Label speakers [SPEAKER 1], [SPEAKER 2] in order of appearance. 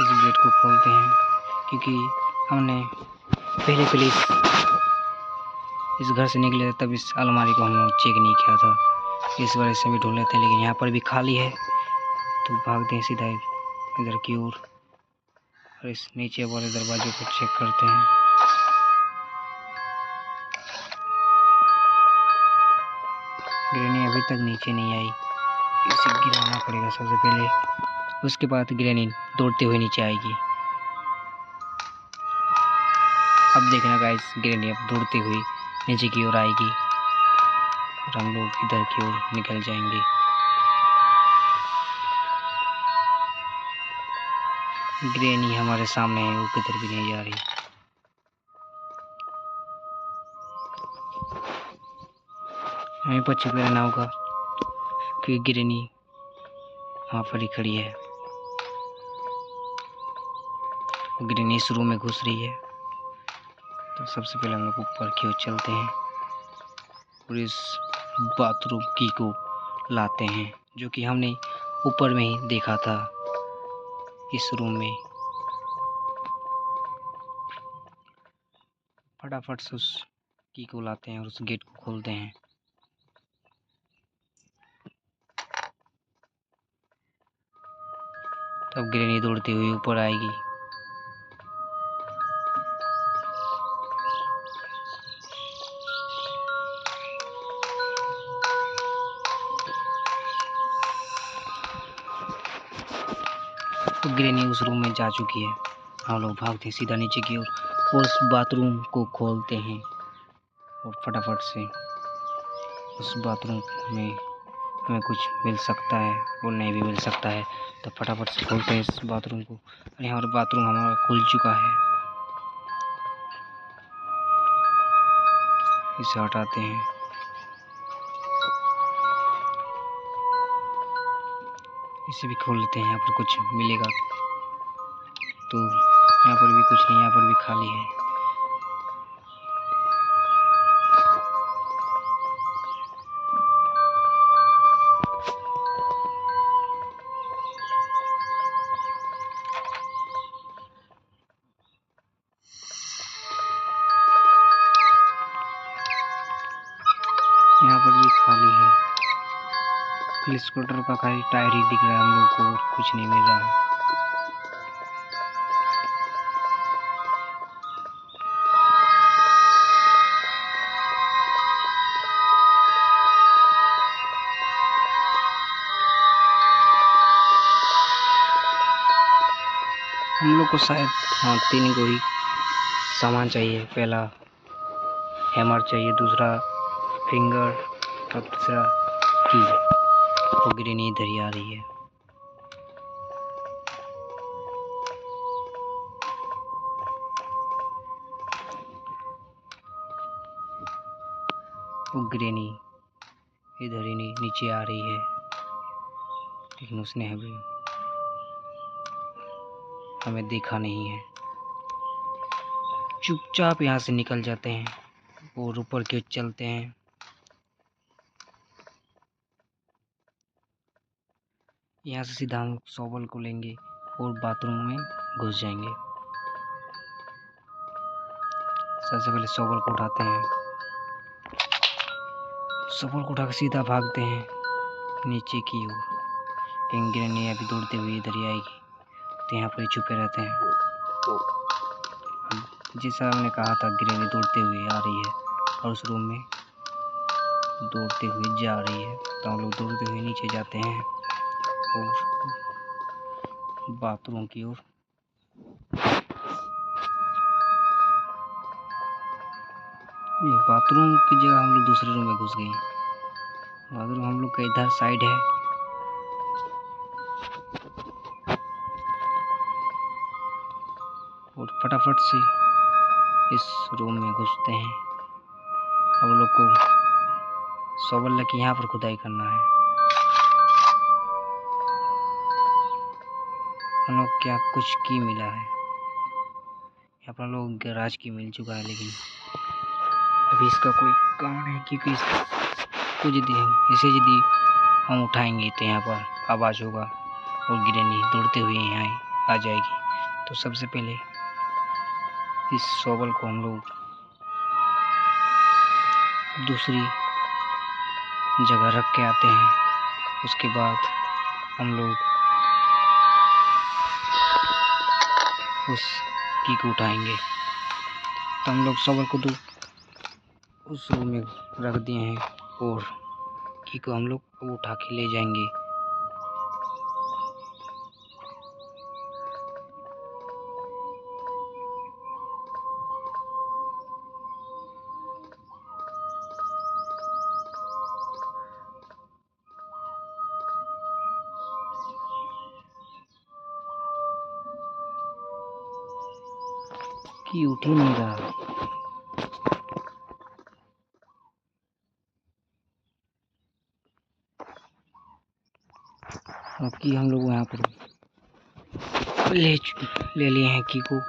[SPEAKER 1] इस गेट को खोलते हैं क्योंकि हमने पहले इस घर से निकले तब इस अलमारी को हम लोग चेक नहीं किया था, इस वजह से भी ढूंढ लेते हैं। लेकिन यहाँ पर भी खाली है तो भागते हैं सीधा इधर की ओर और इस नीचे वाले दरवाजे को चेक करते हैं। ग्रैनी अभी तक नीचे नहीं आई, इसे गिराना पड़ेगा सबसे पहले, उसके बाद ग्रैनी दौड़ते हुए नीचे आएगी। अब देखना गाइस, ग्रैनी अब दौड़ते हुए नीचे की ओर आएगी और हम लोग इधर की ओर निकल जाएंगे। ग्रैनी हमारे सामने है, वो किधर भी नहीं जा रही। हमें पर छिप रहना होगा क्योंकि ग्रैनी वहाँ पर ही खड़ी है। ग्रैनी इस रूम में घुस रही है तो सबसे पहले हम लोग ऊपर की ओर चलते हैं और इस बाथरूम की को लाते हैं, जो कि हमने ऊपर में ही देखा था इस रूम में। फटाफट से उस की को लाते हैं और उस गेट को खोलते हैं। तब ग्रैनी दौड़ती हुई ऊपर आएगी। तो ग्रैनी उस रूम में जा चुकी है। हम लोग भागते हैं सीधा नीचे की ओर और उस बाथरूम को खोलते हैं और फटाफट से उस बाथरूम में हमें कुछ मिल सकता है और नहीं भी मिल सकता है, तो फटाफट से खोलते हैं इस बाथरूम को। और यहाँ पर बाथरूम हमारा खुल चुका है, इसे हटाते हैं। इसे भी खोल लेते हैं, यहाँ पर कुछ मिलेगा तो। यहाँ पर भी कुछ नहीं, यहाँ पर भी खाली है। यहाँ पर भी खाली है, स्कूटर का खाली टायर ही दिख रहा है हम लोग को, और कुछ नहीं मिल रहा है। हम लोग को शायद 3 को ही सामान चाहिए। पहला हैमर चाहिए, दूसरा फिंगर और तीसरा की। वो ग्रैनी इधर ही आ रही है। वो ग्रैनी इधर ही नीचे आ रही है, लेकिन उसने अभी हमें देखा नहीं है। चुपचाप यहाँ से निकल जाते हैं और ऊपर के चलते हैं। यहाँ से सीधा हम शॉवल को लेंगे और बाथरूम में घुस जाएंगे। सबसे पहले शॉवल को उठाते हैं, शॉवल को उठाकर सीधा भागते हैं नीचे की ओर। लेकिन ग्रैनी अभी दौड़ते हुए इधर ही आएगी, तो यहाँ पर ही छुपे रहते हैं। जैसा हमने कहा था, ग्रैनी दौड़ते हुए आ रही है और उस रूम में दौड़ते हुए जा रही है, तो हम लोग दौड़ते हुए नीचे जाते हैं और बाथरूम की ओर। बाथरूम की जगह हम लोग दूसरे रूम में घुस गए। बाथरूम हम लोग का इधर साइड है, और फटाफट से इस रूम में घुसते हैं। हम लोग को शॉवल लेके यहाँ पर खुदाई करना है। हम लोग क्या कुछ की मिला है, यहाँ पर लोग गैराज की मिल चुका है, लेकिन अभी इसका कोई काम नहीं, क्योंकि इसे यदि हम उठाएंगे तो यहाँ पर आवाज़ होगा और ग्रैनी दौड़ते हुए यहाँ आ जाएगी। तो सबसे पहले इस शॉवल को हम लोग दूसरी जगह रख के आते हैं। उसके बाद हम लोग उस की को उठाएंगे। तो हम लोग शॉवल को उस रूम में रख दिए हैं और की को हम लोग उठा के ले जाएंगे। की उठ ही नहीं रहा। अब की हम लोग यहाँ पर ले लिए हैं की को।